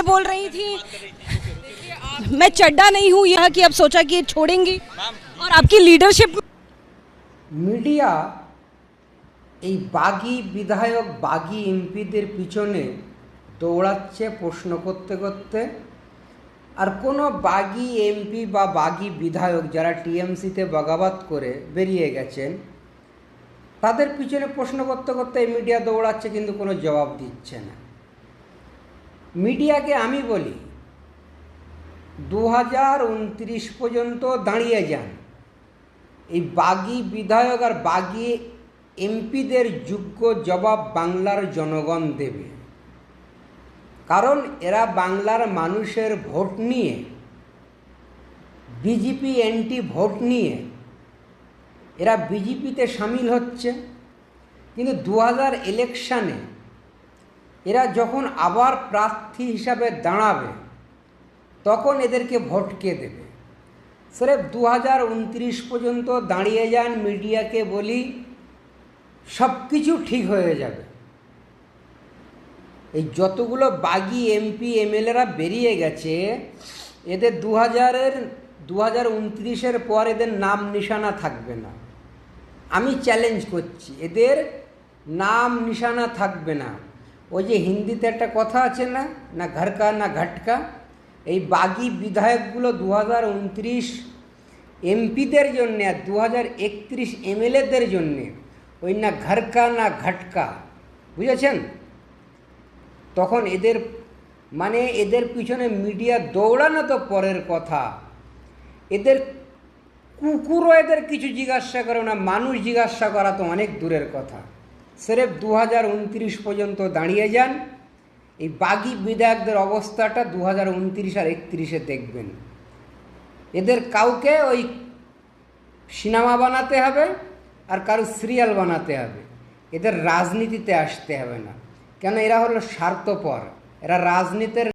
मैं बोल रही थी, मैं चड्डा नहीं हूँ यहाँ की, अब सोचा कि छोड़ेंगी और आपकी लीडरशिप। মিডিয়া এই বাগী বিধায়ক বাগী এমপিদের পিছনে দৌড়াচ্ছে প্রশ্ন করতে করতে। আর কোনো বাগী এমপি বা বাগী বিধায়ক যারা টিএমসিতে বগাবত করে বেরিয়ে গেছেন তাদের পিছনে প্রশ্ন করতে করতে এই মিডিয়া দৌড়াচ্ছে, কিন্তু কোনো জবাব দিচ্ছে না। মিডিয়াকে আমি বলি 2029 পর্যন্ত দাঁড়িয়ে যান, এই বাগী বিধায়ক আর বাগী এমপিদের যোগ্য জবাব বাংলার জনগণ দেবে। কারণ এরা বাংলার মানুষের ভোট নিয়ে, বিজেপি অ্যান্টি ভোট নিয়ে এরা বিজেপিতে সামিল হচ্ছে, কিন্তু 2000 ইলেকশানে এরা যখন আবার প্রার্থী হিসাবে দাঁড়াবে তখন এদেরকে ভোট কে দেবে? স্রেফ 2029 পর্যন্ত দাঁড়িয়ে যান। মিডিয়াকে বলি সব কিছু ঠিক হয়ে যাবে। এই যতগুলো বাগী এমপি এমএলএরা বেরিয়ে গেছে এদের 2029-এর পর এদের নাম নিশানা থাকবে না। আমি চ্যালেঞ্জ করছি, এদের নাম নিশানা থাকবে না। ওই যে হিন্দিতে একটা কথা আছে না, না ঘরকা না ঘটকা, এই বাগী বিধায়কগুলো 2029 এমপিদের জন্যে আর 2031 এমএলএদের জন্যে ওই না ঘরকা না ঘটকা, বুঝেছেন? তখন এদের মানে এদের পিছনে মিডিয়া দৌড়ানো তো পরের কথা, এদের কুকুরও এদের কিছু জিজ্ঞাসা করে না, মানুষ জিজ্ঞাসা করা তো অনেক দূরের কথা। স্রেফ 2029 পর্যন্ত দাঁড়িয়ে যান, এই বাগী বিধায়কদের অবস্থাটা 2029 আর 31-এ দেখবেন। এদের কাউকে ওই সিনেমা বানাতে হবে আর কারো সিরিয়াল বানাতে হবে, এদের রাজনীতিতে আসতে হবে না। কেন? এরা হলো স্বার্থপর, এরা রাজনীতির